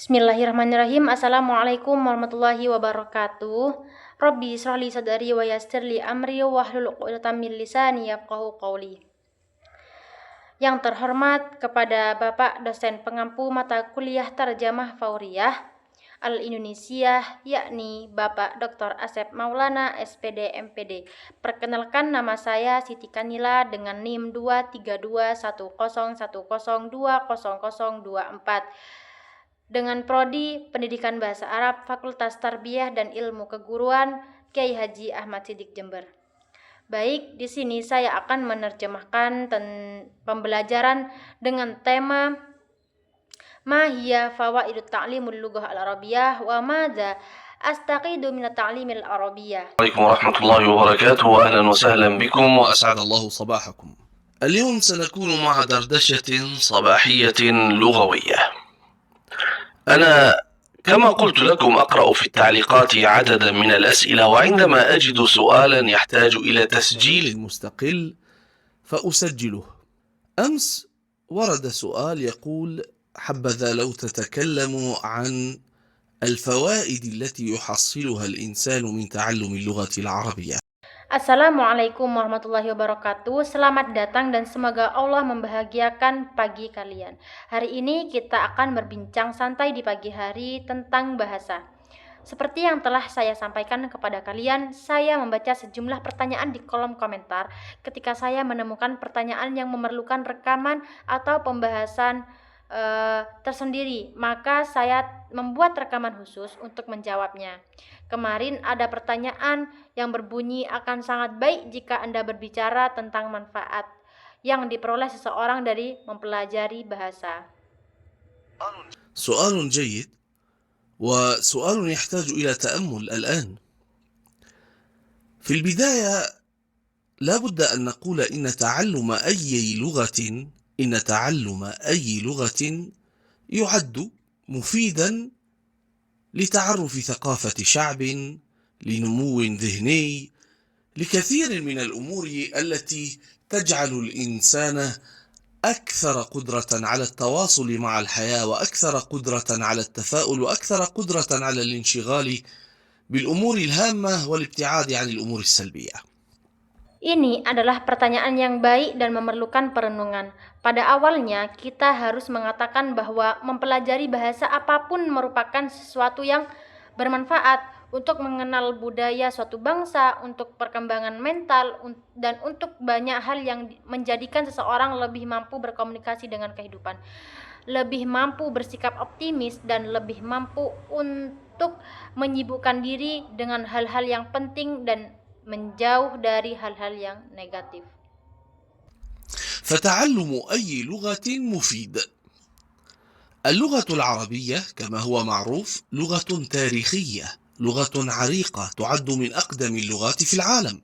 Bismillahirrahmanirrahim. Assalamualaikum warahmatullahi wabarakatuh. Rabbi shrah li sadri wa yassir li amri wahlul 'uqdatam min lisani yafqahu qawli. Yang terhormat kepada Bapak dosen pengampu mata kuliah Tarjamah Fauriyah Al-Indonesia, yakni Bapak Dr. Asep Maulana, SPD, MPD. Perkenalkan, nama saya Siti Kanila dengan NIM 2321010200024 dengan Prodi Pendidikan Bahasa Arab, Fakultas Tarbiyah dan Ilmu Keguruan, Kiai Haji Ahmad Siddiq Jember. Baik, di sini saya akan menerjemahkan pembelajaran dengan tema Ma hiya fawaidut ta'limul lughah al-arabiyyah wa madza astaqidu min at-ta'limil arabiyyah. عليكم ورحمة الله وبركاته، وأهلا وسهلا بكم وأسعد الله صباحكم. اليوم سنكون مع دردشة صباحية لغوية. أنا كما قلت لكم أقرأ في التعليقات عددا من الأسئلة، وعندما أجد سؤالا يحتاج إلى تسجيل مستقل فأسجله. أمس ورد سؤال يقول: حبذا لو تتكلموا عن الفوائد التي يحصلها الإنسان من تعلم اللغة العربية. Assalamualaikum warahmatullahi wabarakatuh. Selamat datang dan semoga Allah membahagiakan pagi kalian. Hari ini kita akan berbincang santai di pagi hari tentang bahasa. Seperti yang telah saya sampaikan kepada kalian, saya membaca sejumlah pertanyaan di kolom komentar ketika saya menemukan pertanyaan yang memerlukan rekaman atau pembahasan tersendiri, maka saya membuat rekaman khusus untuk menjawabnya. Kemarin ada pertanyaan yang berbunyi, akan sangat baik jika Anda berbicara tentang manfaat yang diperoleh seseorang dari mempelajari bahasa. سؤال جيد وسؤال يحتاج إلى تأمل الآن. في البداية لا بد أن نقول إن تعلم أي لغة يعد مفيدا لتعرف ثقافة شعب، لنمو ذهني، لكثير من الأمور التي تجعل الإنسان أكثر قدرة على التواصل مع الحياة، وأكثر قدرة على التفاؤل، وأكثر قدرة على الانشغال بالأمور الهامة والابتعاد عن الأمور السلبية. Ini adalah pertanyaan yang baik dan memerlukan perenungan. Pada awalnya, kita harus mengatakan bahwa mempelajari bahasa apapun merupakan sesuatu yang bermanfaat untuk mengenal budaya suatu bangsa, untuk perkembangan mental, dan untuk banyak hal yang menjadikan seseorang lebih mampu berkomunikasi dengan kehidupan, lebih mampu bersikap optimis, dan lebih mampu untuk menyibukkan diri dengan hal-hal yang penting dan menjauh dari hal-hal yang negatif. فتعلم أي لغة مفيد. اللغة العربية كما هو معروف لغة تاريخية، لغة عريقة، تعد من أقدم اللغات في العالم،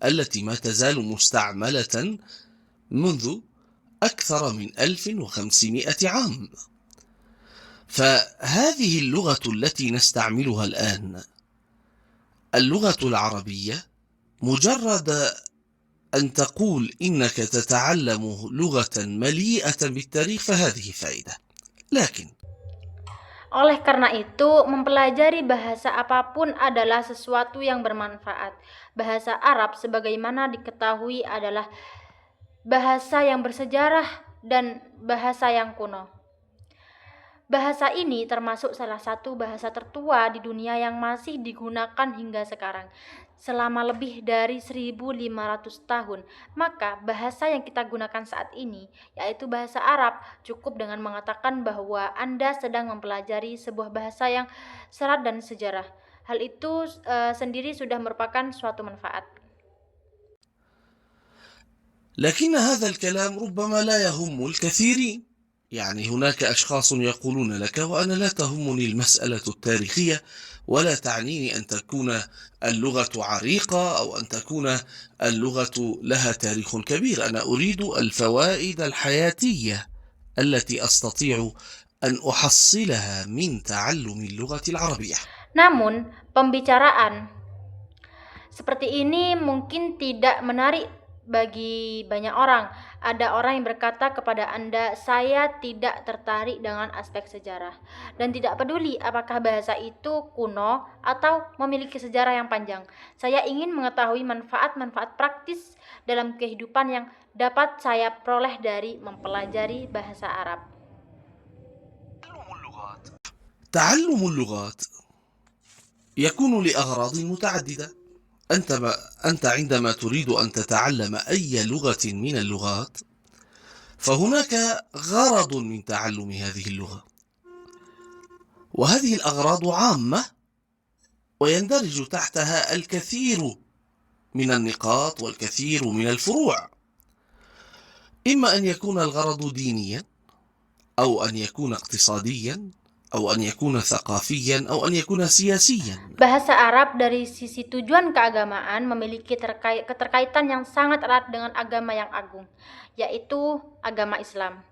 التي ما تزال مستعملة منذ أكثر من 1500 عام. فهذه اللغة التي نستعملها الآن، اللغة العربية، مجرد أن تقول إنك تتعلم لغة مليئة بالتاريخ فهذه فائدة. لكن oleh karena itu, mempelajari bahasa apapun adalah sesuatu yang bermanfaat. Bahasa Arab sebagaimana diketahui adalah bahasa yang bersejarah dan bahasa yang kuno. Bahasa ini termasuk salah satu bahasa tertua di dunia yang masih digunakan hingga sekarang, selama lebih dari 1500 tahun. Maka bahasa yang kita gunakan saat ini, yaitu bahasa Arab, cukup dengan mengatakan bahwa Anda sedang mempelajari sebuah bahasa yang syarat dan sejarah. Hal itu sendiri sudah merupakan suatu manfaat. لكن هذا الكلام ربما لا يهم الكثيرين. يعني هناك أشخاص يقولون لك: وأنا لا تهمني المسألة التاريخية، ولا تعنيني أن تكون اللغة عريقة أو أن تكون اللغة لها تاريخ كبير، أنا أريد الفوائد الحياتية التي أستطيع أن أحصلها من تعلم اللغة العربية. Namun, pembicaraan seperti ini mungkin tidak menarik bagi banyak orang. Ada orang yang berkata kepada Anda, saya tidak tertarik dengan aspek sejarah dan tidak peduli apakah bahasa itu kuno atau memiliki sejarah yang panjang. Saya ingin mengetahui manfaat-manfaat praktis dalam kehidupan yang dapat saya peroleh dari mempelajari bahasa Arab. تعلم اللغات يكون لأغراض متعددة. أنت عندما تريد أن تتعلم أي لغة من اللغات فهناك غرض من تعلم هذه اللغة، وهذه الأغراض عامة ويندرج تحتها الكثير من النقاط والكثير من الفروع، إما أن يكون الغرض دينيا أو أن يكون اقتصاديا أو أن يكون ثقافيا أو أن يكون سياسيا. Bahasa Arab dari sisi tujuan keagamaan memiliki keterkaitan yang sangat erat dengan agama yang agung, yaitu agama Islam.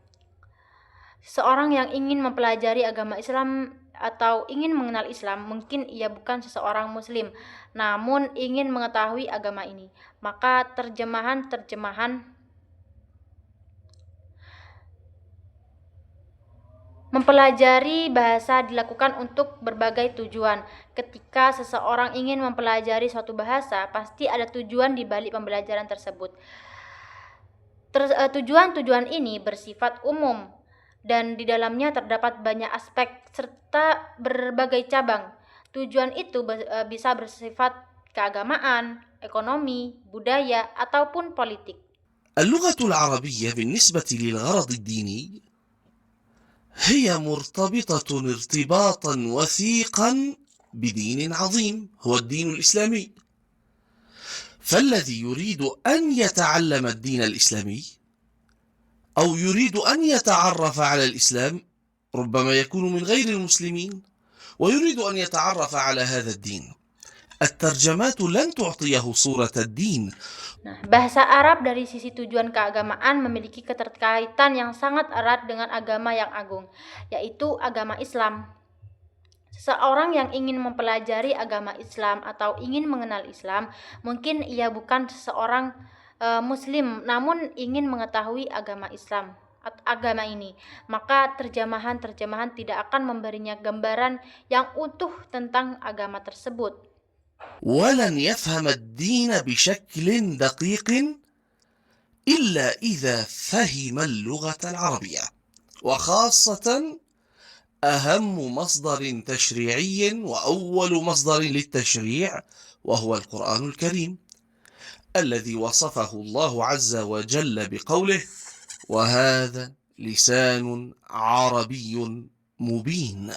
Seorang yang ingin mempelajari agama Islam atau ingin mengenal Islam, mungkin ia bukan seseorang Muslim, namun ingin mengetahui agama ini. Maka mempelajari bahasa dilakukan untuk berbagai tujuan. Ketika seseorang ingin mempelajari suatu bahasa, pasti ada tujuan di balik pembelajaran tersebut. Tujuan-tujuan ini bersifat umum dan di dalamnya terdapat banyak aspek serta berbagai cabang. Tujuan itu bisa bersifat keagamaan, ekonomi, budaya, ataupun politik. اللغة العربية بالنسبة للغرض الديني هي مرتبطة ارتباطا وثيقا بدين عظيم هو الدين الإسلامي، فالذي يريد أن يتعلم الدين الإسلامي أو يريد أن يتعرف على الإسلام ربما يكون من غير المسلمين ويريد أن يتعرف على هذا الدين. الترجمات لن تعطيه صورة الدين. Bahasa Arab dari sisi tujuan keagamaan memiliki keterkaitan yang sangat erat dengan agama yang agung, yaitu agama Islam. Seseorang yang ingin mempelajari agama Islam atau ingin mengenal Islam, mungkin ia bukan seseorang Muslim, namun ingin mengetahui agama Islam, agama ini. Maka terjemahan tidak akan memberinya gambaran yang utuh tentang agama tersebut. ولن يفهم الدين بشكل دقيق إلا إذا فهم اللغة العربية، وخاصة أهم مصدر تشريعي وأول مصدر للتشريع وهو القرآن الكريم الذي وصفه الله عز وجل بقوله وهذا لسان عربي مبين.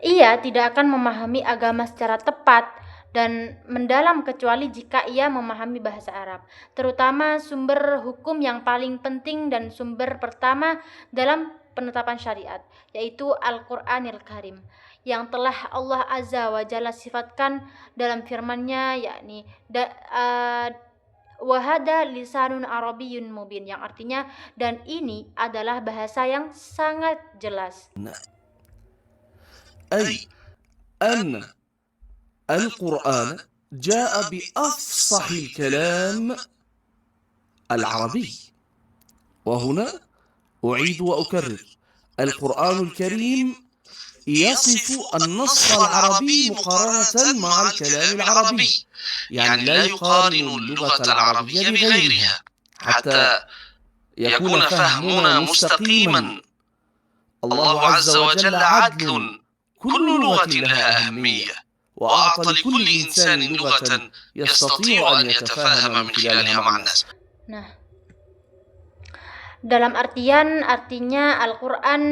Ia tidak akan memahami agama secara tepat dan mendalam kecuali jika ia memahami bahasa Arab, terutama sumber hukum yang paling penting dan sumber pertama dalam penetapan syariat, yaitu Al-Qur'anil Karim, yang telah Allah Azza wa Jalla sifatkan dalam firman-Nya, yakni wahada lisanun arabiyyun mubin, yang artinya dan ini adalah bahasa yang sangat jelas. أي أن القرآن جاء بأفصح الكلام العربي، وهنا أعيد وأكرر القرآن الكريم يصف النص العربي مقارنة مع الكلام العربي، يعني لا يقارن اللغة العربية بغيرها حتى يكون فهمنا مستقيما. الله عز وجل عدل، كل لغة لها أهمية، وأعطى لكل إنسان لغة يستطيع أن يتفاهم من خلالها مع الناس. Dalam artinya Al-Quran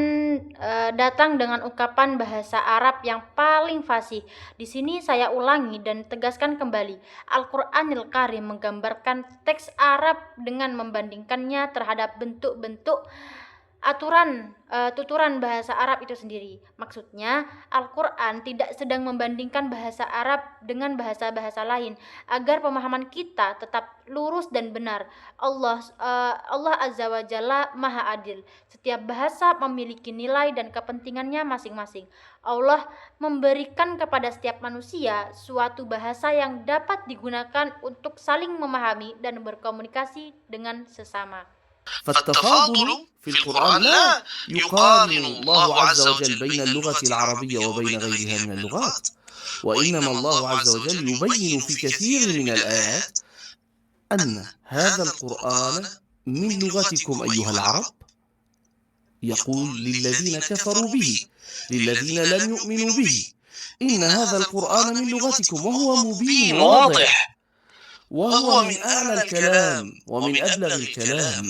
datang dengan ungkapan bahasa Arab yang paling fasih. Di sini saya ulangi dan tegaskan kembali. Al-Qur'anil Karim menggambarkan teks Arab dengan membandingkannya terhadap bentuk-bentuk tuturan bahasa Arab itu sendiri. Maksudnya, Al-Quran tidak sedang membandingkan bahasa Arab dengan bahasa-bahasa lain agar pemahaman kita tetap lurus dan benar. Allah Azza wa Jalla Maha Adil. Setiap bahasa memiliki nilai dan kepentingannya masing-masing. Allah memberikan kepada setiap manusia suatu bahasa yang dapat digunakan untuk saling memahami dan berkomunikasi dengan sesama. فالتفاضل في القرآن لا يقارن الله عز وجل بين اللغة العربية وبين غيرها من اللغات، وإنما الله عز وجل يبين في كثير من الآيات أن هذا القرآن من لغتكم أيها العرب، يقول للذين كفروا به، للذين لم يؤمنوا به، إن هذا القرآن من لغتكم، وهو مبين واضح، وهو من أعلى الكلام ومن أبلغ الكلام.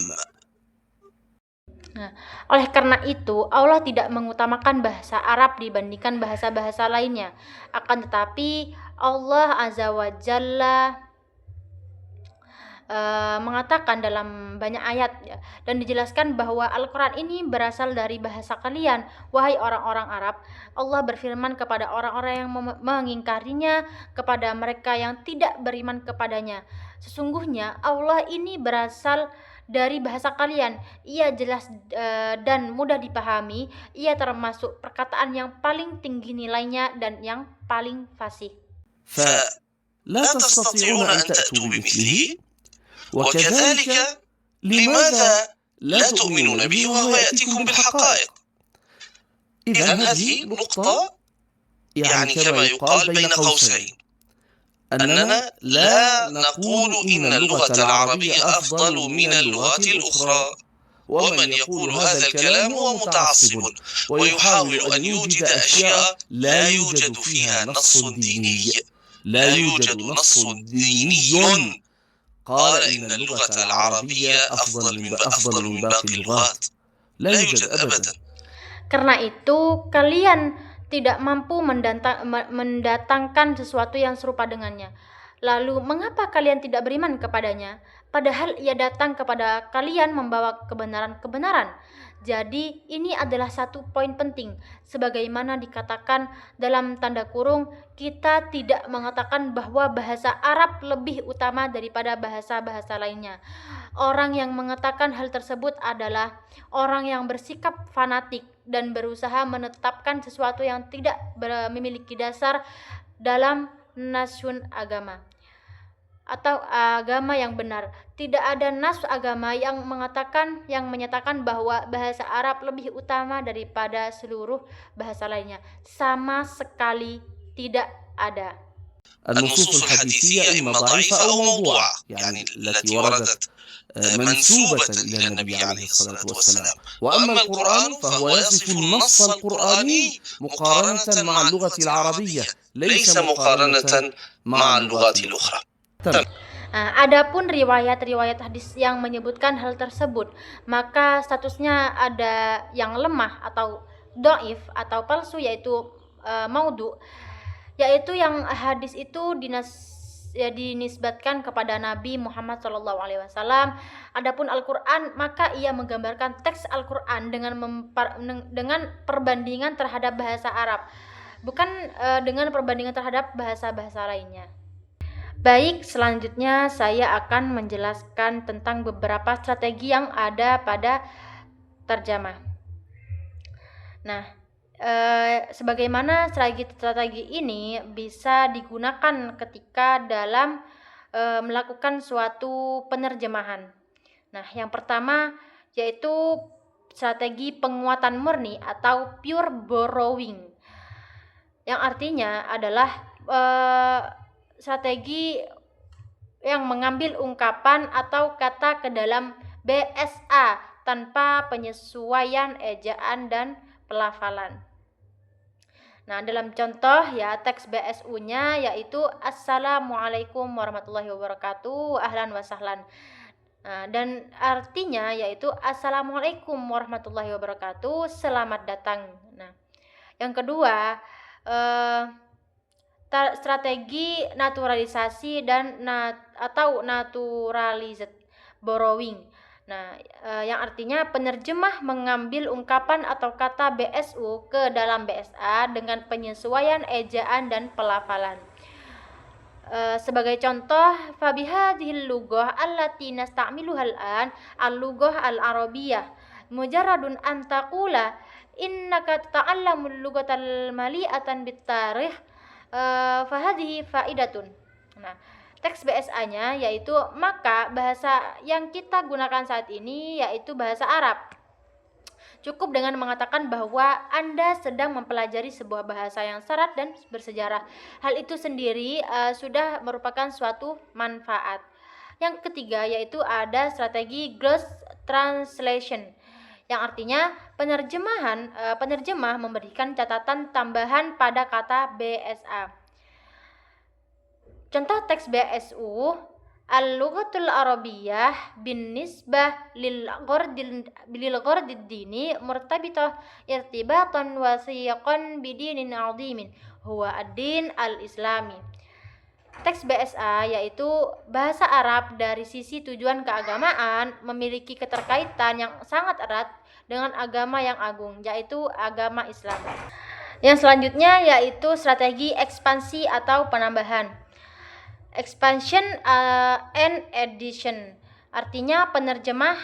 Nah, oleh karena itu, Allah tidak mengutamakan bahasa Arab dibandingkan bahasa-bahasa lainnya. Akan tetapi, Allah Azza wa Jalla mengatakan dalam banyak ayat ya, dan dijelaskan bahwa Al-Quran ini berasal dari bahasa kalian, wahai orang-orang Arab. Allah berfirman kepada orang-orang yang mengingkarinya, kepada mereka yang tidak beriman kepadanya, sesungguhnya Allah ini berasal dari bahasa kalian. Ia jelas dan mudah dipahami. Ia termasuk perkataan yang paling tinggi nilainya dan yang paling fasih. فلا تستطيعون أن تأتوا بمثله، وكذلك لماذا لا تؤمنون به وهو يأتيكم بالحقائق؟ إذن هذه نقطة يعني كما يقال بين قوسين، أننا لا نقول إن اللغة العربية أفضل من اللغات الأخرى، ومن يقول هذا الكلام هو متعصب ويحاول أن يوجد أشياء لا يوجد فيها نص ديني، لا يوجد نص ديني قال إن اللغة العربية أفضل من باقي اللغات، لا يوجد أبدا. Karena itu kalian tidak mampu mendatangkan sesuatu yang serupa dengannya. Lalu mengapa kalian tidak beriman kepadanya? Padahal ia datang kepada kalian membawa kebenaran-kebenaran. Jadi ini adalah satu poin penting. Sebagaimana dikatakan dalam tanda kurung, kita tidak mengatakan bahwa bahasa Arab lebih utama daripada bahasa-bahasa lainnya. Orang yang mengatakan hal tersebut adalah orang yang bersikap fanatik dan berusaha menetapkan sesuatu yang tidak memiliki dasar dalam nasun agama atau agama yang benar. Tidak ada nas agama yang menyatakan bahwa bahasa Arab lebih utama daripada seluruh bahasa lainnya. Sama sekali tidak ada. النصوص الحديثية إما ضعيفة أو موضوعة، يعني التي وردت منسوبة إلى النبي عليه الصلاة والسلام. وأما القرآن فهو يصف النص القرآني مقارنة مع اللغة العربية، ليس مقارنة مع اللغات الأخرى. Adapun riwayat-riwayat hadis yang menyebutkan hal tersebut, maka statusnya ada yang lemah atau dhaif atau palsu, yaitu maudhu, yaitu yang hadis itu dinisbatkan kepada Nabi Muhammad SAW. Adapun Al-Quran, maka ia menggambarkan teks Al-Quran dengan perbandingan terhadap bahasa Arab, bukan dengan perbandingan terhadap bahasa-bahasa lainnya. Baik, selanjutnya saya akan menjelaskan tentang beberapa strategi yang ada pada terjemah. Nah, sebagaimana strategi ini bisa digunakan ketika dalam melakukan suatu penerjemahan. Nah, yang pertama yaitu strategi penguatan murni atau pure borrowing, yang artinya adalah strategi yang mengambil ungkapan atau kata ke dalam BSA tanpa penyesuaian ejaan dan pelafalan. Nah, dalam contoh ya teks BSU-nya yaitu Assalamualaikum warahmatullahi wabarakatuh, ahlan wa sahlan. Nah, dan artinya yaitu Assalamualaikum warahmatullahi wabarakatuh, selamat datang. Nah, yang kedua strategi naturalisasi dan atau naturalized borrowing. Nah, yang artinya penerjemah mengambil ungkapan atau kata BSU ke dalam BSA dengan penyesuaian ejaan dan pelafalan. Sebagai contoh, fabihadhil lughah allati nasta'miluha al-an al-lughah al-arabiyyah mujarradun an taqula innaka tata'allamul lughatal mali'atan bit-tarikh fahadhihi faidatun. Nah, teks BSA-nya yaitu maka bahasa yang kita gunakan saat ini yaitu bahasa Arab. Cukup dengan mengatakan bahwa Anda sedang mempelajari sebuah bahasa yang syarat dan bersejarah. Hal itu sendiri sudah merupakan suatu manfaat. Yang ketiga yaitu ada strategi gross translation, yang artinya penerjemah memberikan catatan tambahan pada kata BSA. Contoh teks BSU, al-lughatul arabiyyah binisbah lil ghardid dini murtabitah irtibatan wasiqan bidinin 'azimin huwa ad-din al-islami. Teks BSA yaitu bahasa Arab dari sisi tujuan keagamaan memiliki keterkaitan yang sangat erat dengan agama yang agung, yaitu agama Islam. Yang selanjutnya yaitu strategi ekspansi atau penambahan. Expansion and addition, artinya penerjemah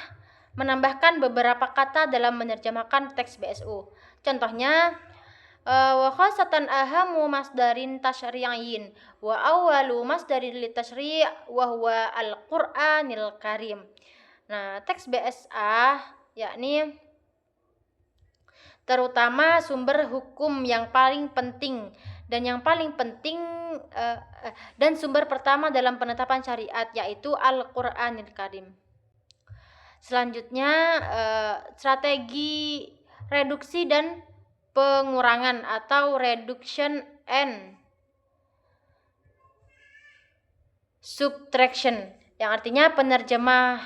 menambahkan beberapa kata dalam menerjemahkan teks BSU. Contohnya, wa khasatan ahamu masdarin tasyri'in wa awwalu masdarin litasyri' wa huwa al-Qur'anil Karim. Nah, teks BSA yakni terutama sumber hukum yang paling penting dan sumber pertama dalam penetapan syariat yaitu Al-Qur'anil Karim. Selanjutnya strategi reduksi dan pengurangan atau reduction and subtraction, yang artinya penerjemah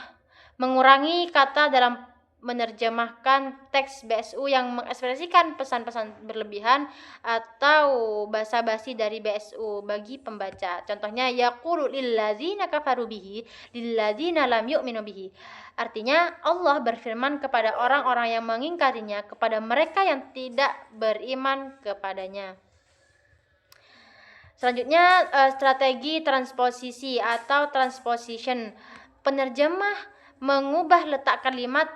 mengurangi kata dalam menerjemahkan teks BSU yang mengekspresikan pesan-pesan berlebihan atau basa-basi dari BSU bagi pembaca. Contohnya yaqulu lilladzina kafaru bihi lilladzina lam yu'minu bihi. Artinya Allah berfirman kepada orang-orang yang mengingkarinya kepada mereka yang tidak beriman kepadanya. Selanjutnya strategi transposisi atau transposition. Penerjemah mengubah letak kalimat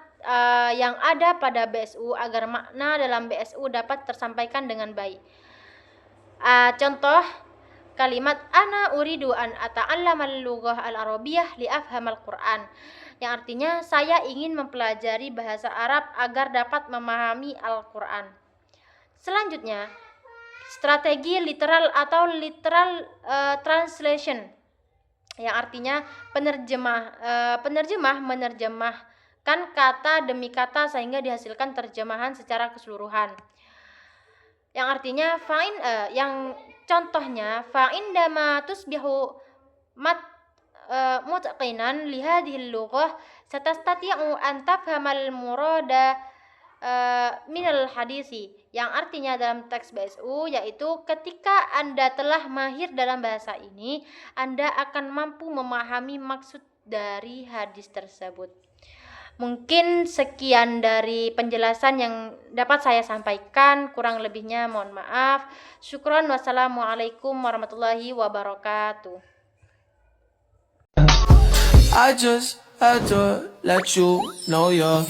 yang ada pada BSU agar makna dalam BSU dapat tersampaikan dengan baik. Contoh kalimat ana uridu an ata'allamal lughah al-arabiyyah li afhamal Qur'an, yang artinya saya ingin mempelajari bahasa Arab agar dapat memahami Al-Qur'an. Selanjutnya, strategi literal atau literal translation, yang artinya penerjemah menerjemahkan kata demi kata sehingga dihasilkan terjemahan secara keseluruhan. Yang artinya yang contohnya fa'indama tusbihu mutqinan li hadhil lughah satastati'u an tafhamal murada minal hadisi, yang artinya dalam teks BSU yaitu ketika Anda telah mahir dalam bahasa ini, Anda akan mampu memahami maksud dari hadis tersebut. Mungkin sekian dari penjelasan yang dapat saya sampaikan, kurang lebihnya mohon maaf. Syukran, wassalamualaikum warahmatullahi wabarakatuh. I just had to let you know you're